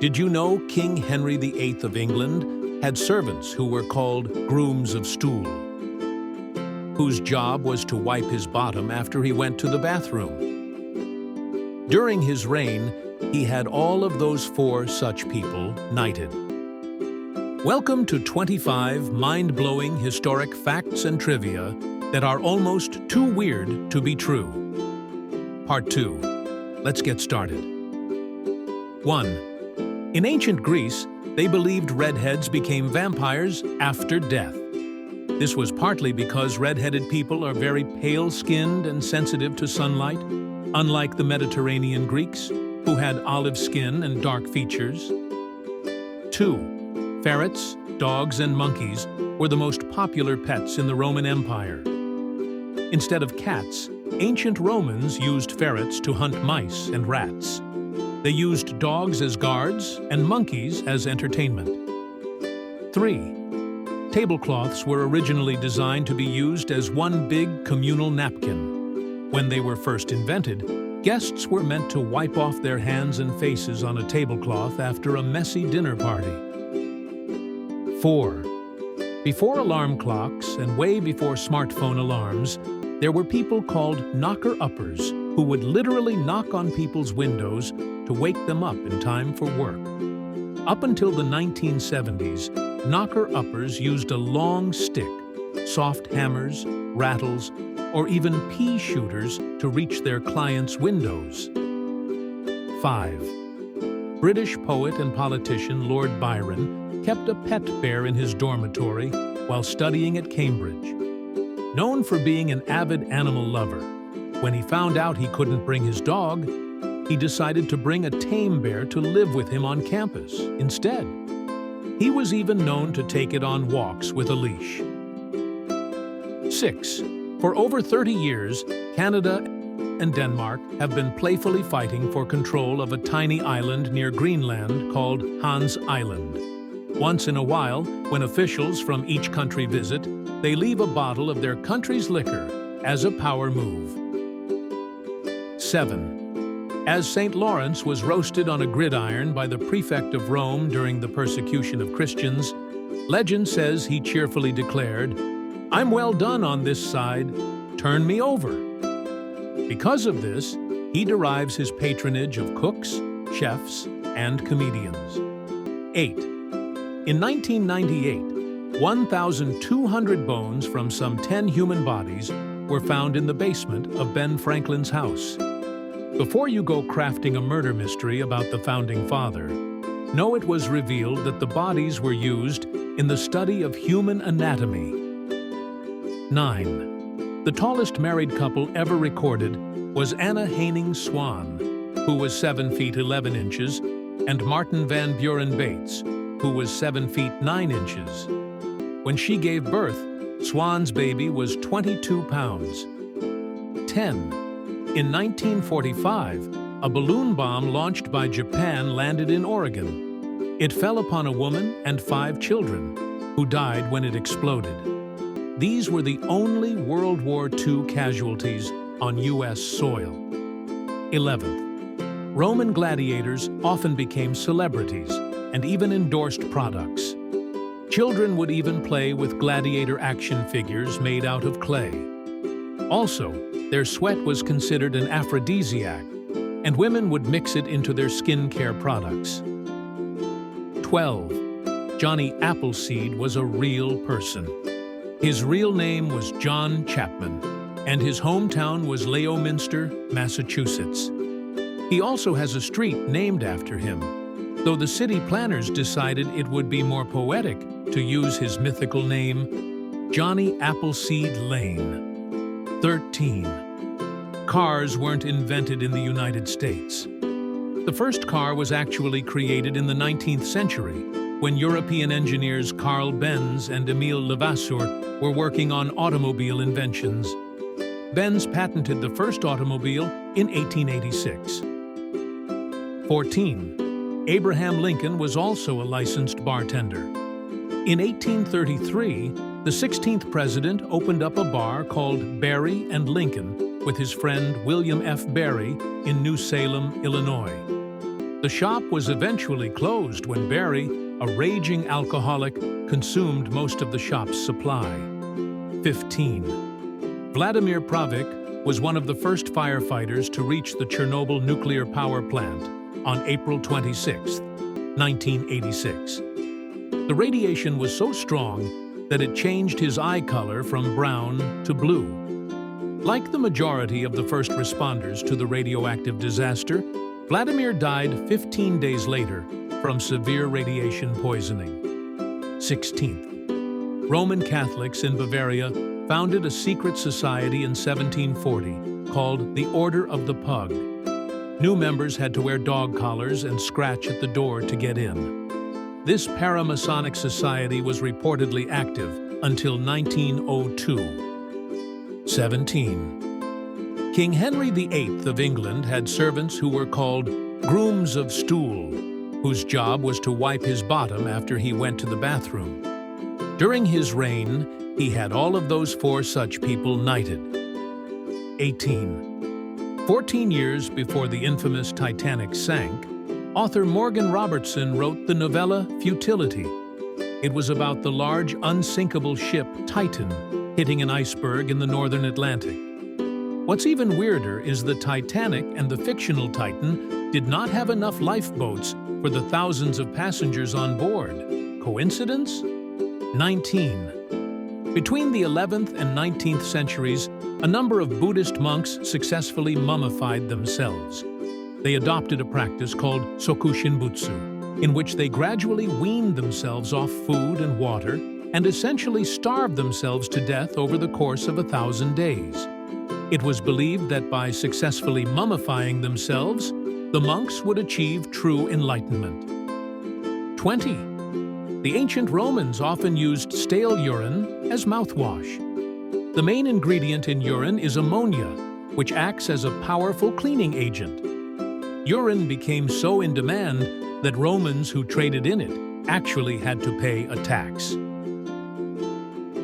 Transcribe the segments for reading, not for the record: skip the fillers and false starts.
Did you know King Henry VIII of England had servants who were called grooms of stool, whose job was to wipe his bottom after he went to the bathroom? During his reign, he had all of those 4 such people knighted. Welcome to 25 mind-blowing historic facts and trivia that are almost too weird to be true. Part 2. Let's get started. 1. In ancient Greece, they believed redheads became vampires after death. This was partly because redheaded people are very pale-skinned and sensitive to sunlight, unlike the Mediterranean Greeks, who had olive skin and dark features. 2. Ferrets, dogs, and monkeys were the most popular pets in the Roman Empire. Instead of cats, ancient Romans used ferrets to hunt mice and rats. They used dogs as guards and monkeys as entertainment. 3. Tablecloths were originally designed to be used as one big communal napkin. When they were first invented, guests were meant to wipe off their hands and faces on a tablecloth after a messy dinner party. 4. Before alarm clocks and way before smartphone alarms, there were people called knocker-uppers who would literally knock on people's windows to wake them up in time for work. Up until the 1970s, knocker-uppers used a long stick, soft hammers, rattles, or even pea shooters to reach their clients' windows. 5. British poet and politician Lord Byron kept a pet bear in his dormitory while studying at Cambridge. Known for being an avid animal lover, when he found out he couldn't bring his dog, he decided to bring a tame bear to live with him on campus instead. He was even known to take it on walks with a leash. 6. For over 30 years, Canada and Denmark have been playfully fighting for control of a tiny island near Greenland called Hans Island. Once in a while, when officials from each country visit, they leave a bottle of their country's liquor as a power move. 7. As St. Lawrence was roasted on a gridiron by the prefect of Rome during the persecution of Christians, legend says he cheerfully declared, "I'm well done on this side, turn me over." Because of this, he derives his patronage of cooks, chefs, and comedians. 8. In 1998, 1,200 bones from some 10 human bodies were found in the basement of Ben Franklin's house. Before you go crafting a murder mystery about the Founding Father, know it was revealed that the bodies were used in the study of human anatomy. 9. The tallest married couple ever recorded was Anna Haining Swan, who was 7 feet 11 inches, and Martin Van Buren Bates, who was 7 feet 9 inches. When she gave birth, Swan's baby was 22 pounds. 10. In 1945, a balloon bomb launched by Japan landed in Oregon. It fell upon a woman and 5 children, who died when it exploded. These were the only World War II casualties on U.S. soil. 11th. Roman gladiators often became celebrities and even endorsed products. Children would even play with gladiator action figures made out of clay. Also, their sweat was considered an aphrodisiac, and women would mix it into their skincare products. 12. Johnny Appleseed was a real person. His real name was John Chapman, and his hometown was Leominster, Massachusetts. He also has a street named after him, though the city planners decided it would be more poetic to use his mythical name, Johnny Appleseed Lane. 13. Cars weren't invented in the United States. The first car was actually created in the 19th century, when European engineers Carl Benz and Emile Levasseur were working on automobile inventions. Benz patented the first automobile in 1886. 14. Abraham Lincoln was also a licensed bartender. In 1833, the 16th president opened up a bar called Berry and Lincoln with his friend William F. Berry in New Salem, Illinois. The shop was eventually closed when Barry, a raging alcoholic, consumed most of the shop's supply. 15. Vladimir Pravik was one of the first firefighters to reach the Chernobyl nuclear power plant on April 26, 1986. The radiation was so strong that it changed his eye color from brown to blue. Like the majority of the first responders to the radioactive disaster, Vladimir died 15 days later from severe radiation poisoning. 16th. Roman Catholics in Bavaria founded a secret society in 1740 called the Order of the Pug. New members had to wear dog collars and scratch at the door to get in. This paramasonic society was reportedly active until 1902. 17. King Henry VIII of England had servants who were called grooms of stool, whose job was to wipe his bottom after he went to the bathroom. During his reign, he had all of those 4 such people knighted. 18. 14 years before the infamous Titanic sank, author Morgan Robertson wrote the novella Futility. It was about the large, unsinkable ship Titan hitting an iceberg in the northern Atlantic. What's even weirder is the Titanic and the fictional Titan did not have enough lifeboats for the thousands of passengers on board. Coincidence? 19. Between the 11th and 19th centuries, a number of Buddhist monks successfully mummified themselves. They adopted a practice called sokushinbutsu, in which they gradually weaned themselves off food and water and essentially starved themselves to death over the course of 1,000 days. It was believed that by successfully mummifying themselves, the monks would achieve true enlightenment. 20. The ancient Romans often used stale urine as mouthwash. The main ingredient in urine is ammonia, which acts as a powerful cleaning agent. Urine became so in demand that Romans who traded in it actually had to pay a tax.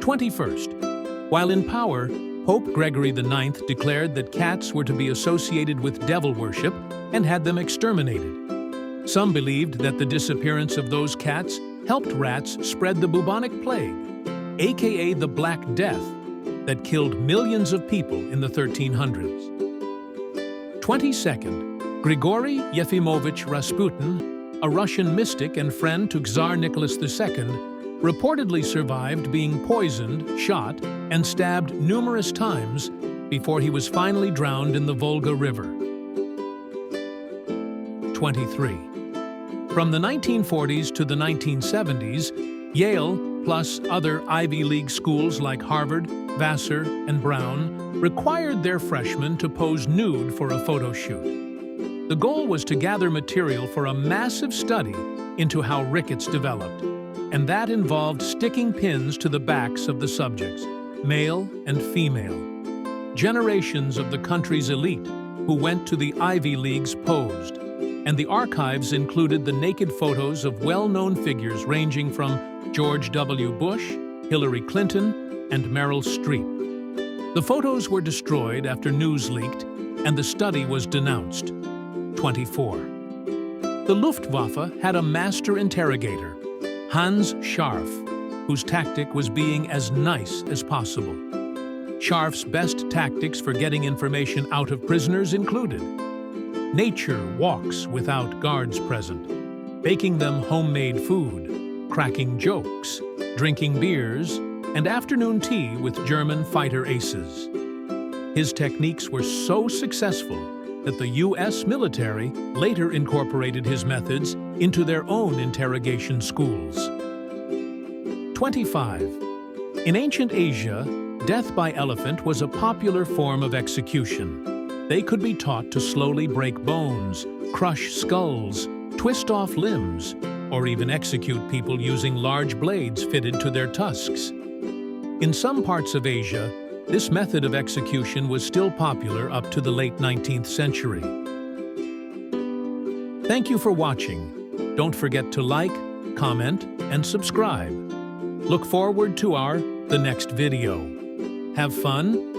21st. While in power, Pope Gregory IX declared that cats were to be associated with devil worship and had them exterminated. Some believed that the disappearance of those cats helped rats spread the bubonic plague, aka the Black Death, that killed millions of people in the 1300s. 22nd. Grigory Yefimovich Rasputin, a Russian mystic and friend to Tsar Nicholas II, reportedly survived being poisoned, shot, and stabbed numerous times before he was finally drowned in the Volga River. 23. From the 1940s to the 1970s, Yale, plus other Ivy League schools like Harvard, Vassar, and Brown, required their freshmen to pose nude for a photo shoot. The goal was to gather material for a massive study into how rickets developed, and that involved sticking pins to the backs of the subjects, male and female. Generations of the country's elite who went to the Ivy Leagues posed, and the archives included the naked photos of well-known figures ranging from George W. Bush, Hillary Clinton, and Meryl Streep. The photos were destroyed after news leaked, and the study was denounced. 24. The Luftwaffe had a master interrogator, Hans Scharf, whose tactic was being as nice as possible. Scharf's best tactics for getting information out of prisoners included nature walks without guards present, baking them homemade food, cracking jokes, drinking beers, and afternoon tea with German fighter aces. His techniques were so successful that the U.S. military later incorporated his methods into their own interrogation schools. 25. In ancient Asia, death by elephant was a popular form of execution. They could be taught to slowly break bones, crush skulls, twist off limbs, or even execute people using large blades fitted to their tusks. In some parts of Asia, this method of execution was still popular up to the late 19th century. Thank you for watching. Don't forget to like, comment, and subscribe. Look forward to the next video. Have fun